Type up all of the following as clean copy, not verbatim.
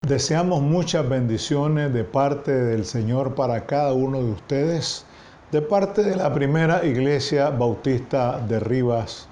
Deseamos muchas bendiciones de parte del Señor para cada uno de ustedes, de parte de la primera Iglesia Bautista de Rivas,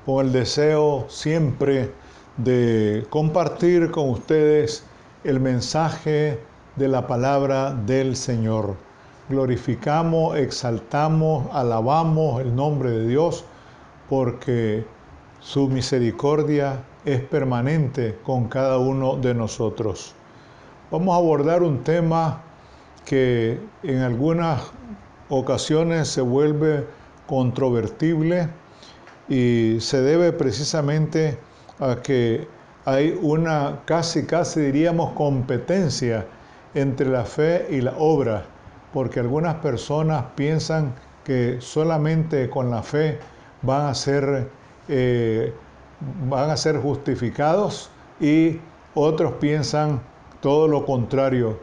con el deseo siempre de compartir con ustedes el mensaje de la palabra del Señor. Glorificamos, exaltamos, alabamos el nombre de Dios porque su misericordia es permanente con cada uno de nosotros. Vamos a abordar un tema que en algunas ocasiones se vuelve controvertible y se debe precisamente a que hay una casi diríamos competencia entre la fe y la obra, porque algunas personas piensan que solamente con la fe van a ser justificados y otros piensan todo lo contrario,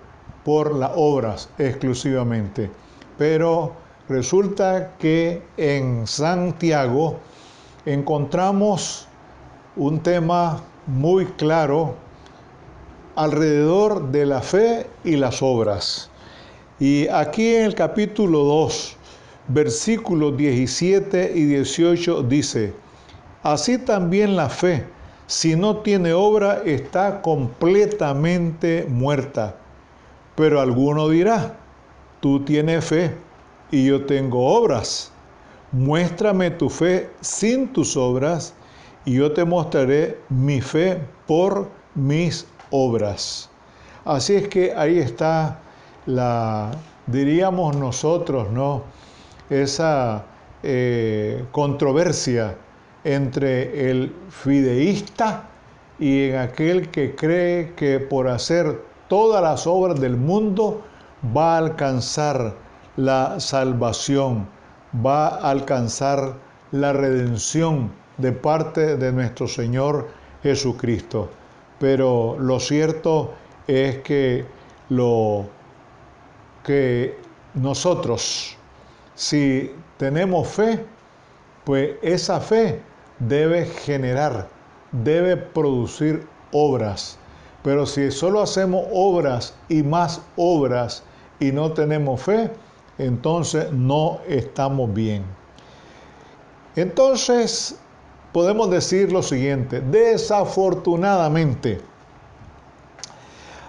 por las obras exclusivamente. Pero resulta que en Santiago encontramos un tema muy claro alrededor de la fe y las obras. Y aquí en el capítulo 2, versículos 17 y 18 dice: así también la fe, si no tiene obra, está completamente muerta. Pero alguno dirá: tú tienes fe y yo tengo obras. Muéstrame tu fe sin tus obras y yo te mostraré mi fe por mis obras. Así es que ahí está diríamos nosotros, ¿no?, esa controversia entre el fideísta y en aquel que cree que por hacer todas las obras del mundo va a alcanzar la salvación, va a alcanzar la redención de parte de nuestro Señor Jesucristo. Pero lo cierto es que nosotros, si tenemos fe, pues esa fe debe generar, debe producir obras. Pero si solo hacemos obras y más obras y no tenemos fe, entonces no estamos bien. Entonces podemos decir lo siguiente: desafortunadamente,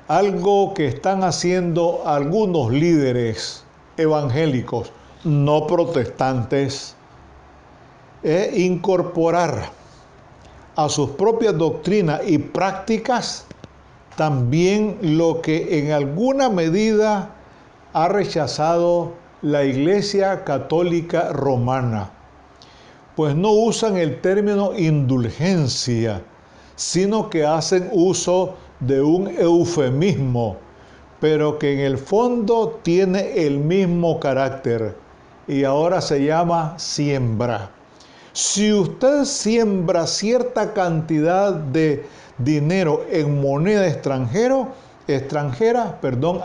algo que están haciendo algunos líderes evangélicos no protestantes es incorporar a sus propias doctrinas y prácticas también lo que en alguna medida ha rechazado la Iglesia Católica Romana. Pues no usan el término indulgencia, sino que hacen uso de un eufemismo, pero que en el fondo tiene el mismo carácter y ahora se llama siembra. Si usted siembra cierta cantidad de dinero en moneda extranjera,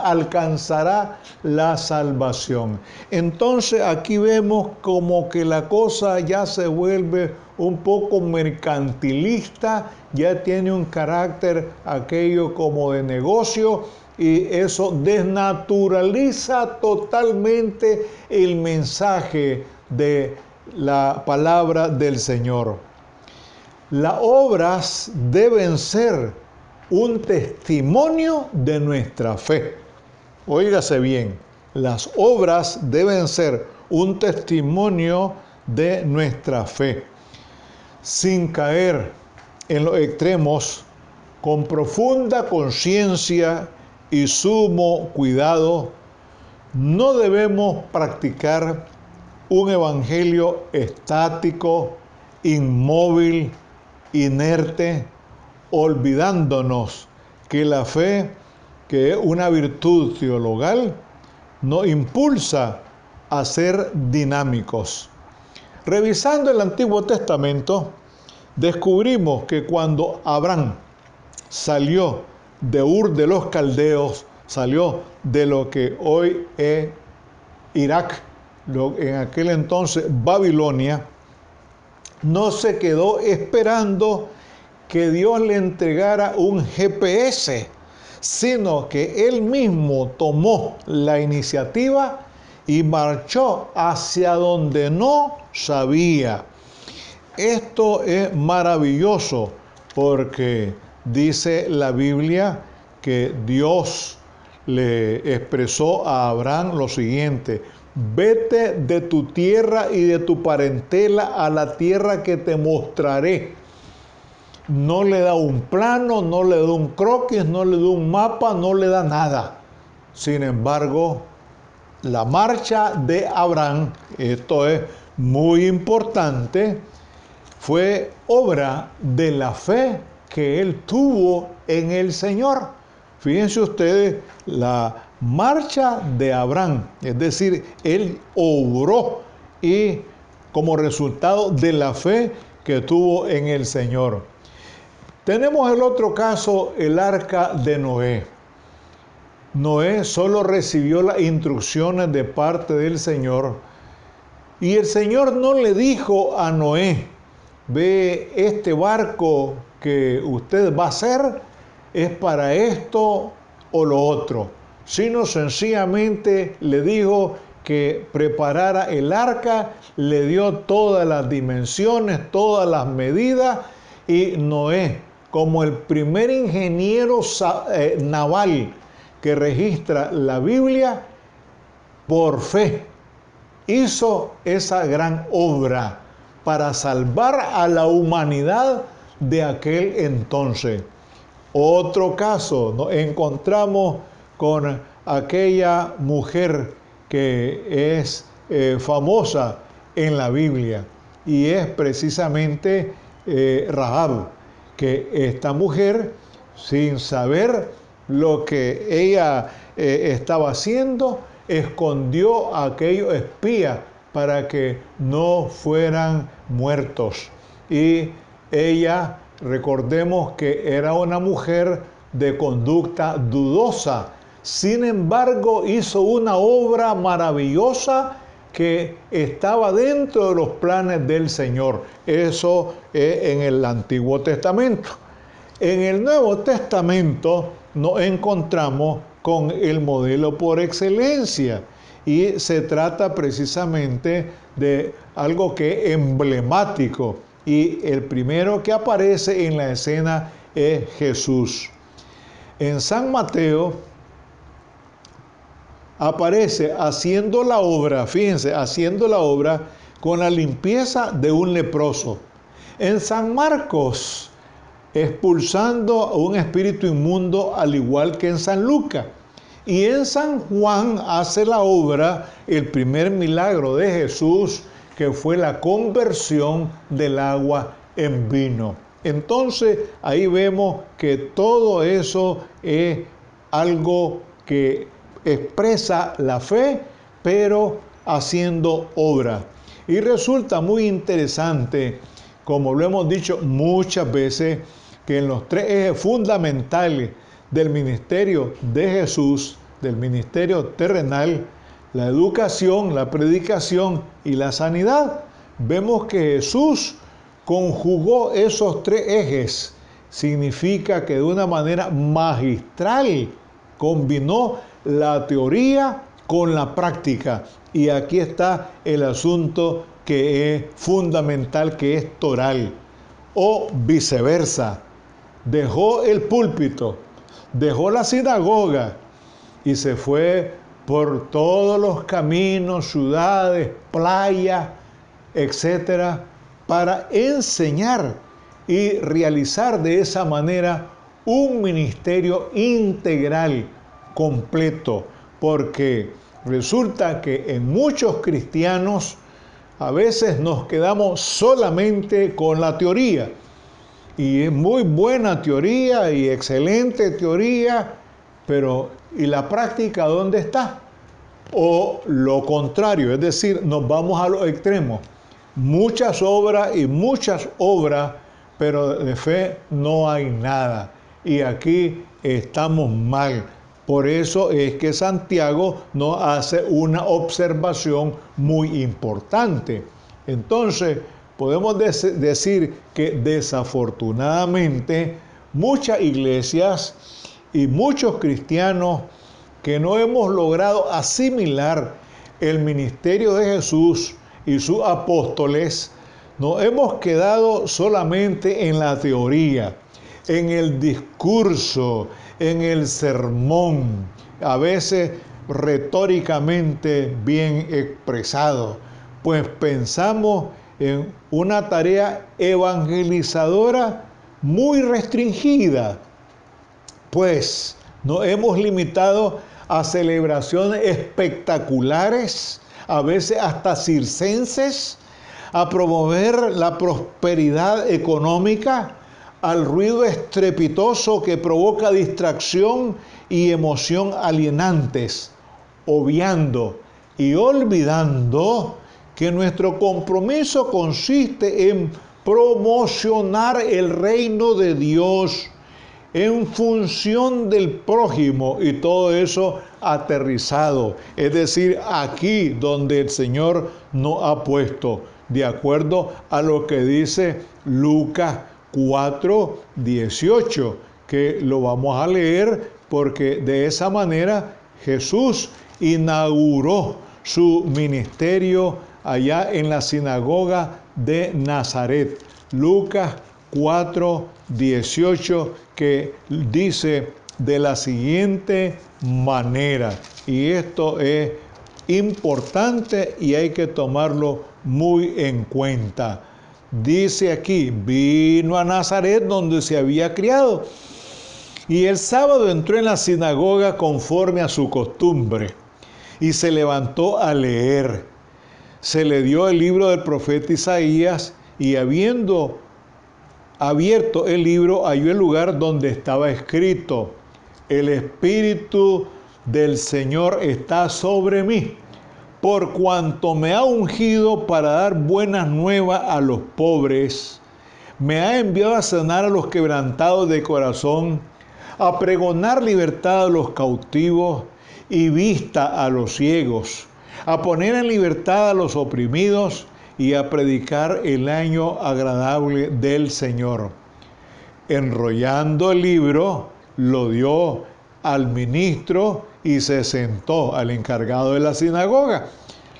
alcanzará la salvación. Entonces aquí vemos como que la cosa ya se vuelve un poco mercantilista, ya tiene un carácter aquello como de negocio, y eso desnaturaliza totalmente el mensaje de la palabra del Señor. Las obras deben ser un testimonio de nuestra fe. Óigase bien, las obras deben ser un testimonio de nuestra fe, sin caer en los extremos, con profunda conciencia y sumo cuidado. No debemos practicar un evangelio estático, inmóvil, inerte, olvidándonos que la fe, que es una virtud teologal, nos impulsa a ser dinámicos. Revisando el Antiguo Testamento, descubrimos que cuando Abraham salió de Ur de los Caldeos, salió de lo que hoy es Irak, en aquel entonces Babilonia, no se quedó esperando que Dios le entregara un GPS, sino que él mismo tomó la iniciativa y marchó hacia donde no sabía. Esto es maravilloso porque dice la Biblia que Dios le expresó a Abraham lo siguiente: vete de tu tierra y de tu parentela a la tierra que te mostraré. No le da un plano, no le da un croquis, no le da un mapa, no le da nada. Sin embargo, la marcha de Abraham, esto es muy importante, fue obra de la fe que él tuvo en el Señor. Fíjense ustedes, la marcha de Abraham, es decir, él obró y como resultado de la fe que tuvo en el Señor. Tenemos el otro caso, el arca de Noé. Noé solo recibió las instrucciones de parte del Señor y el Señor no le dijo a Noé: ve, este barco que usted va a hacer es para esto o lo otro, sino sencillamente le dijo que preparara el arca, le dio todas las dimensiones, todas las medidas, y Noé, como el primer ingeniero naval que registra la Biblia, por fe hizo esa gran obra para salvar a la humanidad de aquel entonces. Otro caso, nos encontramos con aquella mujer que es famosa en la Biblia, y es precisamente Rahab, que esta mujer, sin saber lo que ella estaba haciendo, escondió a aquellos espías para que no fueran muertos. Y ella, recordemos que era una mujer de conducta dudosa. Sin embargo, hizo una obra maravillosa que estaba dentro de los planes del Señor. Eso es en el Antiguo Testamento. En el Nuevo Testamento nos encontramos con el modelo por excelencia, y se trata precisamente de algo que es emblemático, y el primero que aparece en la escena es Jesús. En San Mateo aparece haciendo la obra, fíjense, haciendo la obra con la limpieza de un leproso. En San Marcos, expulsando a un espíritu inmundo, al igual que en San Lucas. Y en San Juan hace la obra, el primer milagro de Jesús, que fue la conversión del agua en vino. Entonces, ahí vemos que todo eso es algo que expresa la fe, pero haciendo obra. Y resulta muy interesante, como lo hemos dicho muchas veces, que en los tres ejes fundamentales del ministerio de Jesús, del ministerio terrenal, la educación, la predicación y la sanidad, vemos que Jesús conjugó esos tres ejes. Significa que de una manera magistral combinó la teoría con la práctica. Y aquí está el asunto que es fundamental, que es toral, o viceversa. Dejó el púlpito, dejó la sinagoga y se fue por todos los caminos, ciudades, playas, etcétera, para enseñar y realizar de esa manera un ministerio integral, completo, porque resulta que en muchos cristianos a veces nos quedamos solamente con la teoría, y es muy buena teoría y excelente teoría, pero ¿y la práctica dónde está? O lo contrario, es decir, nos vamos a los extremos. Muchas obras, pero de fe no hay nada. Y aquí estamos mal. Por eso es que Santiago nos hace una observación muy importante. Entonces, podemos decir que desafortunadamente muchas iglesias y muchos cristianos que no hemos logrado asimilar el ministerio de Jesús y sus apóstoles, nos hemos quedado solamente en la teoría, en el discurso, en el sermón, a veces retóricamente bien expresado, pues pensamos en una tarea evangelizadora muy restringida, pues nos hemos limitado a celebraciones espectaculares, a veces hasta circenses, a promover la prosperidad económica, al ruido estrepitoso que provoca distracción y emoción alienantes, obviando y olvidando que nuestro compromiso consiste en promocionar el reino de Dios en función del prójimo, y todo eso aterrizado, es decir, aquí donde el Señor nos ha puesto, de acuerdo a lo que dice Lucas 4:18, que lo vamos a leer porque de esa manera Jesús inauguró su ministerio allá en la sinagoga de Nazaret. Lucas 4:18, que dice de la siguiente manera, y esto es importante y hay que tomarlo muy en cuenta. Dice aquí: vino a Nazaret donde se había criado, y el sábado entró en la sinagoga conforme a su costumbre, y se levantó a leer. Se le dio el libro del profeta Isaías, y habiendo abierto el libro, halló el lugar donde estaba escrito: el Espíritu del Señor está sobre mí, por cuanto me ha ungido para dar buenas nuevas a los pobres, me ha enviado a sanar a los quebrantados de corazón, a pregonar libertad a los cautivos y vista a los ciegos, a poner en libertad a los oprimidos y a predicar el año agradable del Señor. Enrollando el libro, lo dio al ministro y se sentó, al encargado de la sinagoga.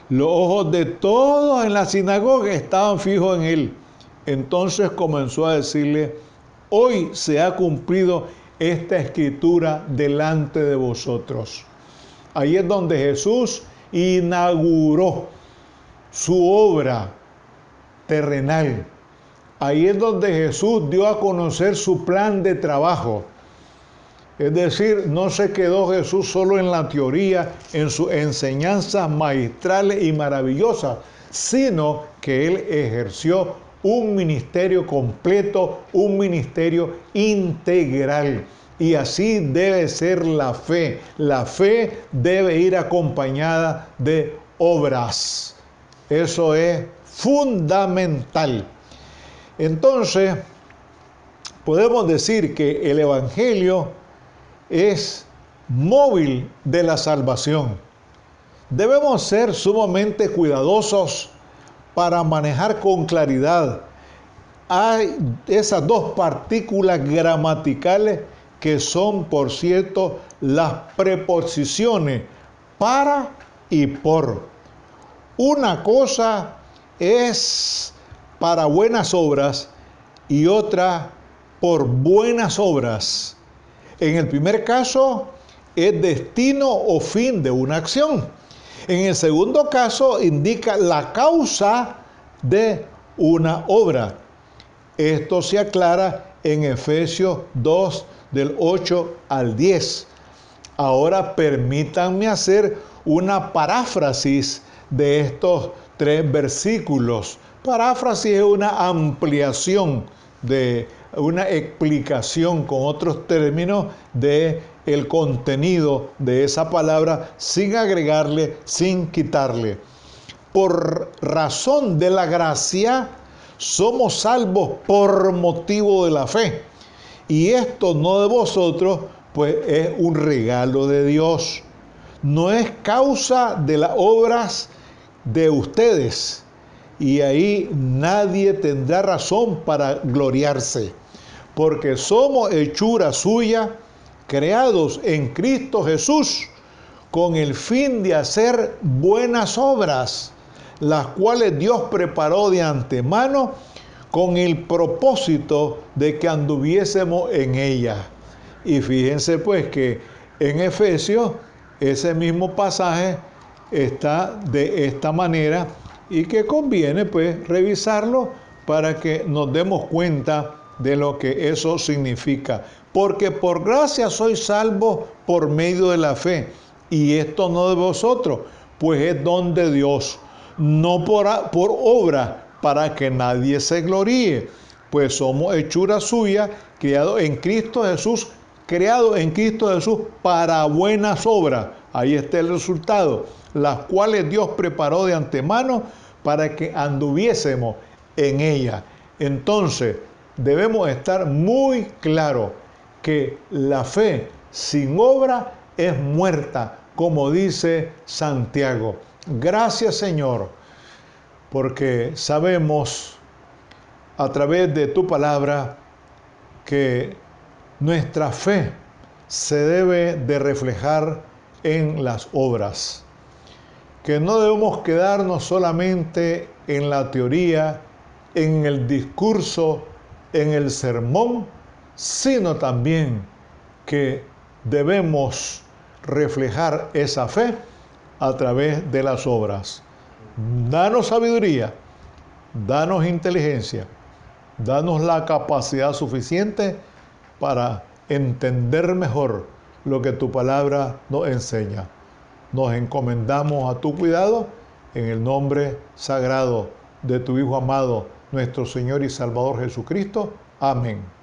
Los ojos de todos en la sinagoga estaban fijos en él. Entonces comenzó a decirle: hoy se ha cumplido esta escritura delante de vosotros. Ahí es donde Jesús inauguró su obra terrenal. Ahí es donde Jesús dio a conocer su plan de trabajo. Es decir, no se quedó Jesús solo en la teoría, en sus enseñanzas magistrales y maravillosas, sino que Él ejerció un ministerio completo, un ministerio integral. Y así debe ser la fe. La fe debe ir acompañada de obras. Eso es fundamental. Entonces, podemos decir que el Evangelio es móvil de la salvación. Debemos ser sumamente cuidadosos para manejar con claridad. Hay esas dos partículas gramaticales que son, por cierto, las preposiciones para y por. Una cosa es para buenas obras y otra por buenas obras. En el primer caso es destino o fin de una acción. En el segundo caso indica la causa de una obra. Esto se aclara en Efesios 2, del 8 al 10. Ahora permítanme hacer una paráfrasis de estos 3 versículos. Paráfrasis es una ampliación de una explicación con otros términos de el contenido de esa palabra, sin agregarle, sin quitarle. Por razón de la gracia somos salvos por motivo de la fe, y esto no de vosotros, pues es un regalo de Dios, no es causa de las obras de ustedes, y ahí nadie tendrá razón para gloriarse, porque somos hechura suya, creados en Cristo Jesús con el fin de hacer buenas obras, las cuales Dios preparó de antemano con el propósito de que anduviésemos en ellas. Y fíjense pues que en Efesios ese mismo pasaje está de esta manera y que conviene pues revisarlo para que nos demos cuenta de lo que eso significa. Porque por gracia sois salvos por medio de la fe, y esto no de vosotros, pues es don de Dios, no por obra, para que nadie se gloríe, pues somos hechura suya, creado en Cristo Jesús para buenas obras. Ahí está el resultado, las cuales Dios preparó de antemano para que anduviésemos en ella. Entonces, debemos estar muy claros que la fe sin obra es muerta, como dice Santiago. Gracias, Señor, porque sabemos a través de tu palabra que nuestra fe se debe de reflejar en las obras, que no debemos quedarnos solamente en la teoría, en el discurso, en el sermón, sino también que debemos reflejar esa fe a través de las obras. Danos sabiduría, danos inteligencia, danos la capacidad suficiente para entender mejor lo que tu palabra nos enseña. Nos encomendamos a tu cuidado en el nombre sagrado de tu Hijo amado, nuestro Señor y Salvador Jesucristo. Amén.